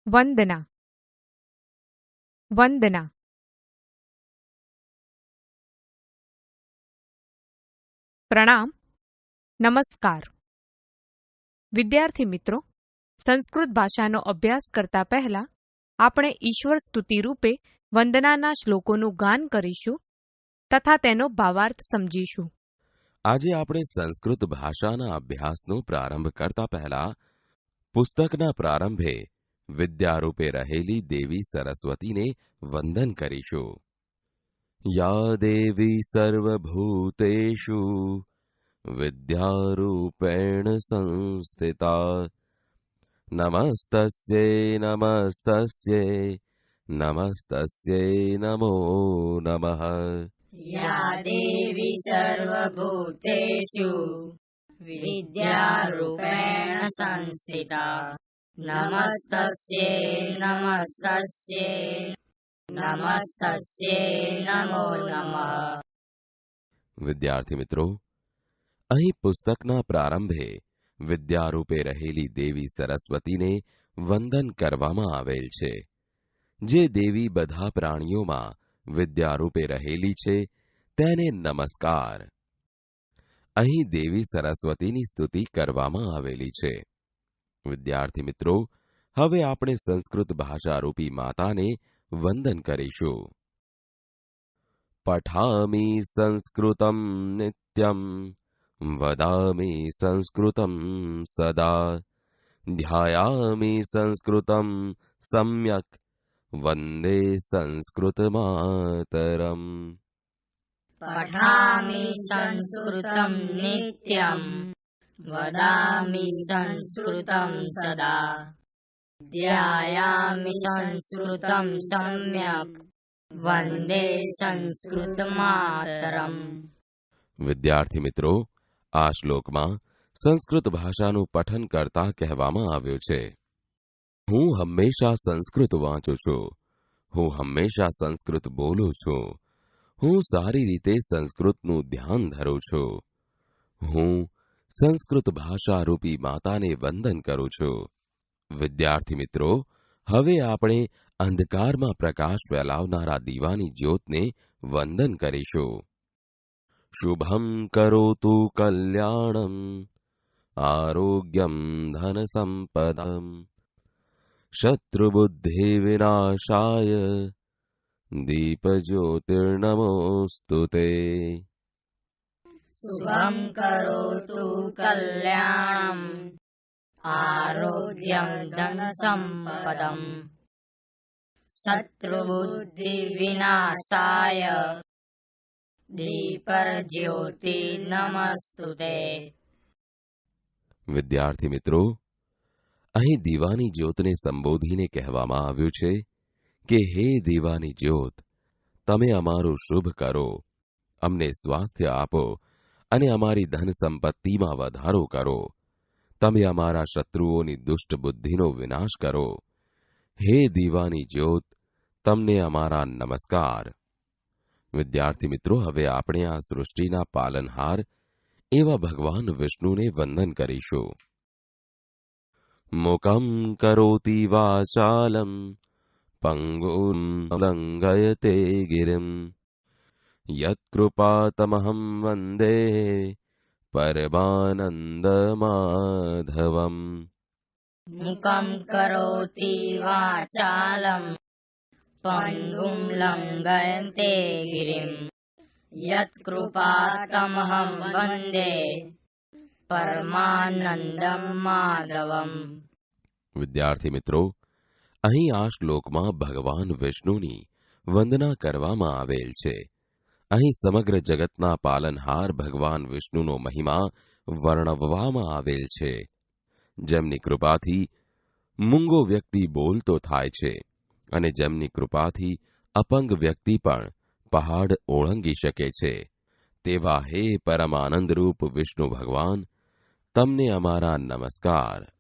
વંદના વંદના. પ્રણામ, નમસ્કાર. વિદ્યાર્થી મિત્રો, સંસ્કૃત ભાષાનો અભ્યાસ કરતા પહેલા આપણે ઈશ્વર સ્તુતિ રૂપે વંદનાના શ્લોકોનું ગાન કરીશું તથા તેનો ભાવાર્થ સમજીશું. આજે આપણે સંસ્કૃત ભાષાના અભ્યાસનો પ્રારંભ કરતા પહેલા પુસ્તકના પ્રારંભે વિદ્યારૂપે રહેલી દેવી સરસ્વતીને વંદન કરીશું. યા દેવી સર્વભૂતેષુ વિદ્યારૂપેણ સંસ્થિતા નમસ્તસ્યૈ નમસ્તસ્યૈ નમસ્તસ્યૈ નમો નમઃ. યા દેવી સર્વભૂતેષુ વિદ્યારૂપેણ સંસ્થિતા નમસ્તસ્યૈ નમસ્તસ્યૈ નમસ્તસ્યૈ નમો નમઃ. વિદ્યાર્થી મિત્રો, અહીં પુસ્તકના પ્રારંભે વિદ્યારૂપે રહેલી દેવી સરસ્વતીને વંદન કરવામાં આવેલ છે. જે દેવી બધા પ્રાણીઓમાં વિદ્યારૂપે રહેલી છે તેને નમસ્કાર. અહીં દેવી સરસ્વતીની સ્તુતિ કરવામાં આવેલી છે. વિદ્યાર્થી મિત્રો, હવે આપણે સંસ્કૃત ભાષારૂપી માતાને વંદન કરીશું. પઠામિ સંસ્કૃતમ નિત્યમ વદામિ સંસ્કૃતમ સદા ધ્યાયામિ સંસ્કૃતમ સમ્યક વંદે સંસ્કૃત માતરમ. પઠામિ સંસ્કૃતમ નિત્યમ વદામિ સંસ્કૃતમ સદા ધ્યાયામિ સંસ્કૃતમ સમ્યક વંદે સંસ્કૃત માતરમ. વિદ્યાર્થી મિત્રો, આ શ્લોકમાં સંસ્કૃત ભાષાનું પઠન કરતા કહેવામાં આવ્યું છે. હું હંમેશા સંસ્કૃત વાંચું છું. હું હંમેશા સંસ્કૃત બોલું છું. હું સારી રીતે સંસ્કૃતનું ધ્યાન ધરું છું. હું સંસ્કૃત ભાષારૂપી માતાને વંદન કરું છું. વિદ્યાર્થી મિત્રો, હવે આપણે અંધકારમાં પ્રકાશ ફેલાવનારા દીવાની જ્યોતને વંદન કરીશું. શુભમ કરોતુ કલ્યાણમ આરોગ્યમ ધન સંપદમ શત્રુબુદ્ધિ વિનાશાય દીપ જ્યોતિર્નમોસ્તુતે. શુભમ કરોતુ કલ્યાણમ આરોગ્યમ ધન સંપદમ શત્રુબુદ્ધિ વિનાશાય દીપજ્યોતિ નમસ્તુતે. વિદ્યાર્થી મિત્રો, અહીં દીવાની જ્યોતને સંબોધીને કહેવામાં આવ્યું છે કે હે દીવાની જ્યોત, તમે અમારું શુભ કરો, અમને સ્વાસ્થ્ય આપો અને અમારી ધન સંપત્તિમાં વધારો કરો. તમે અમારા શત્રુઓની દુષ્ટ બુદ્ધિનો વિનાશ કરો. હે દીવાની જ્યોત, તમને અમારા નમસ્કાર. વિદ્યાર્થી મિત્રો, હવે આપણે આ સૃષ્ટિના પાલનહાર એવા ભગવાન વિષ્ણુને વંદન કરીશું. મુકમ કરોતિ વાચાલમ પંગુમ લંઘયતે ગિરિમ યત્કૃપાતમહં વંદે પરમાનંદ માધવમ. મુકં કરોતિ વાચાલમ પંગું લંઘયતે ગિરિમ યત્કૃપાતમહં વંદે પરમાનંદમ માધવમ. વિદ્યાર્થી મિત્રો, અહીં આ શ્લોકમાં ભગવાન વિષ્ણુની વંદના કરવામાં આવેલ છે. અહીં સમગ્ર જગતના પાલનહાર ભગવાન વિષ્ણુનો મહિમા વર્ણવવામાં આવેલ છે. જેમની કૃપાથી મૂંગો વ્યક્તિ બોલતો થાય છે અને જેમની કૃપાથી અપંગ વ્યક્તિ પણ પહાડ ઓળંગી શકે છે, તેવા હે પરમાનંદરૂપ વિષ્ણુ ભગવાન, તમને અમારા નમસ્કાર.